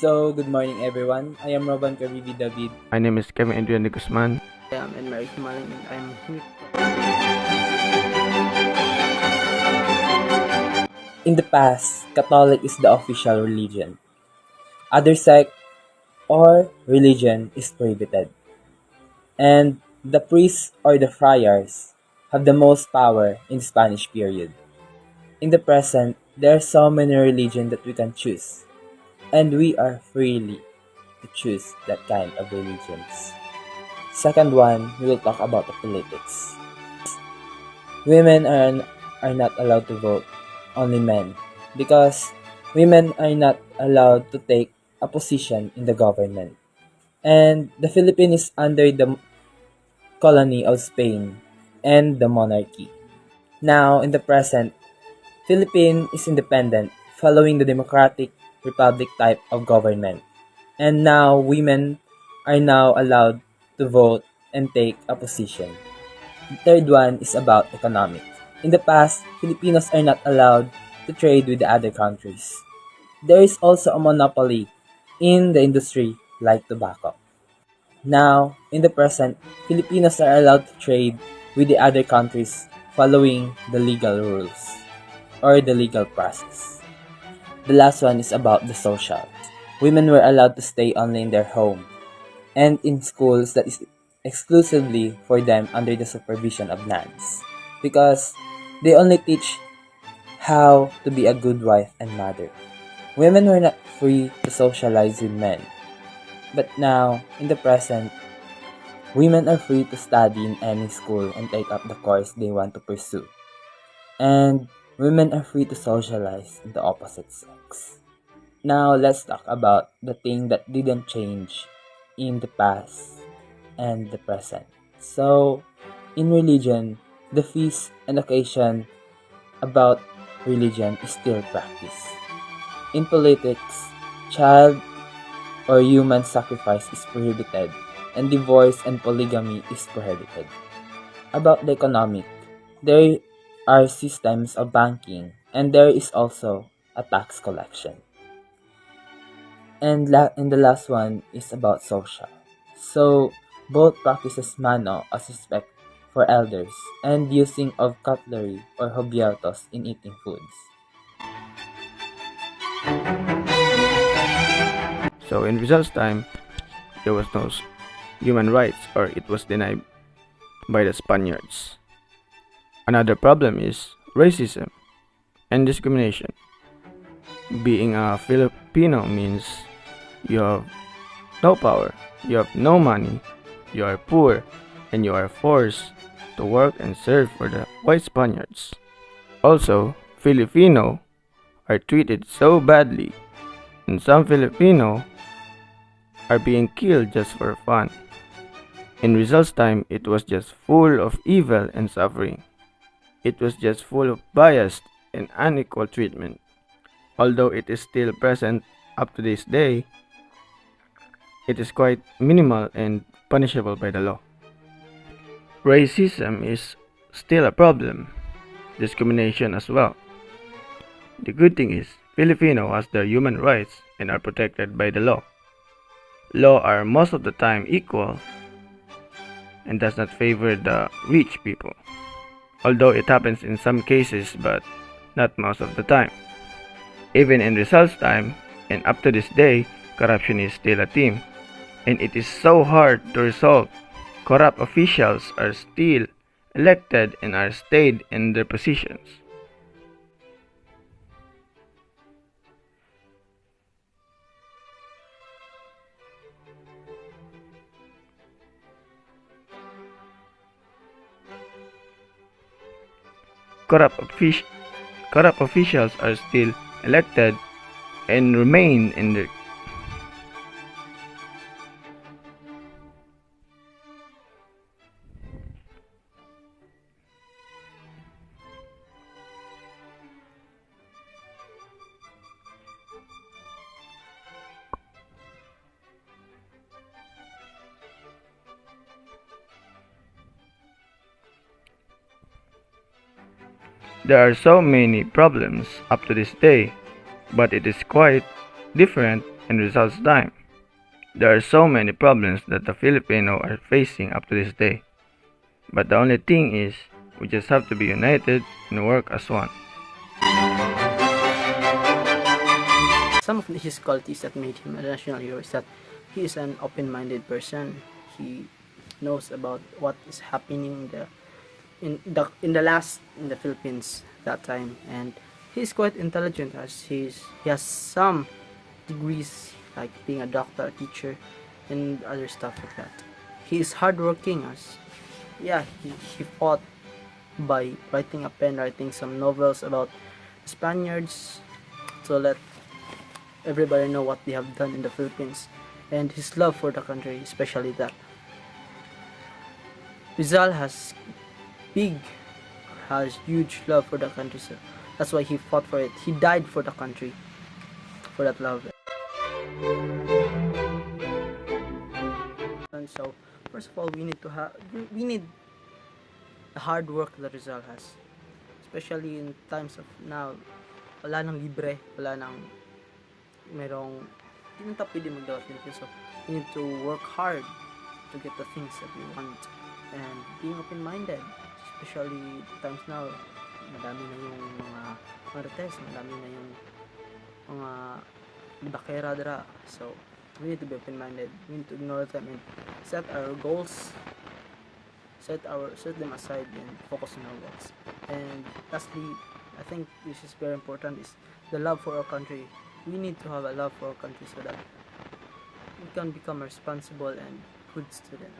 So, good morning everyone. I am Roban Karibi David. My name is Kevin Adrian de Guzman. I am Enmary Comaling and I'm here. In the past, Catholic is the official religion. Other sect or religion is prohibited. And the priests or the friars have the most power in the Spanish period. In the present, there are so many religions that we can choose. And we are freely to choose that kind of religions. Second one, we will talk about the politics. Women are not allowed to vote, only men, because women are not allowed to take a position in the government. And the Philippines is under the colony of Spain and the monarchy. Now, in the present, Philippines is independent, following the democratic republic type of government. And now, women are now allowed to vote and take a position. The third one is about economics. In the past, Filipinos are not allowed to trade with the other countries. There is also a monopoly in the industry like tobacco. Now, in the present, Filipinos are allowed to trade with the other countries following the legal rules or the legal process. The last one is about the social. Women were allowed to stay only in their home and in schools that is exclusively for them under the supervision of nuns because they only teach how to be a good wife and mother. Women were not free to socialize with men, but now, in the present, women are free to study in any school and take up the course they want to pursue. And women are free to socialize in the opposite sex. Now, let's talk about the thing that didn't change in the past and the present. So, in religion, the feast and occasion about religion is still practiced. In politics, child or human sacrifice is prohibited, and divorce and polygamy is prohibited. About the economic, there are systems of banking, and there is also a tax collection. And the last one is about social. So, both practices mano as respect for elders and using of cutlery or hobyatos in eating foods. So in Rizal's time, there was no human rights or it was denied by the Spaniards. Another problem is racism and discrimination. Being a Filipino means you have no power, you have no money, you are poor, and you are forced to work and serve for the white Spaniards. Also, Filipino are treated so badly, and some Filipino are being killed just for fun. In Rizal's time, it was just full of evil and suffering. It was just full of bias and unequal treatment. Although it is still present up to this day, it is quite minimal and punishable by the law. Racism is still a problem, discrimination as well. The good thing is, Filipino has their human rights and are protected by the law. Law are most of the time equal and does not favor the rich people. Although it happens in some cases but not most of the time. Even in Rizal's time and up to this day, corruption is still a theme and it is so hard to resolve. Corrupt officials are still elected and are stayed in their positions. Corrupt officials are still elected and remain in their. There are so many problems up to this day, but it is quite different in Rizal's time. There are so many problems that the Filipino are facing up to this day. But the only thing is, we just have to be united and work as one. Some of his qualities that made him a national hero is that he is an open-minded person. He knows about what is happening in the Philippines that time, and he's quite intelligent as he has some degrees like being a doctor, a teacher, and other stuff like that. He is hardworking as he fought by writing a pen, writing some novels about Spaniards to let everybody know what they have done in the Philippines, and his love for the country, especially that. Rizal has huge love for the country, so that's why he fought for it. He died for the country, for that love. And so, first of all, we need the hard work that Rizal has, especially in times of now. Wala nang libre, wala nang merong hindi na tayo pwede mag-develop. So we need to work hard to get the things that we want, and being open-minded, especially times now. Madami na yung mga marites, madami na yung mga bakera dira. So we need to be open-minded. We need to ignore them and set our goals, set them aside and focus on our goals. And lastly, I think this is very important, is the love for our country. We need to have a love for our country so that we can become a responsible and good student.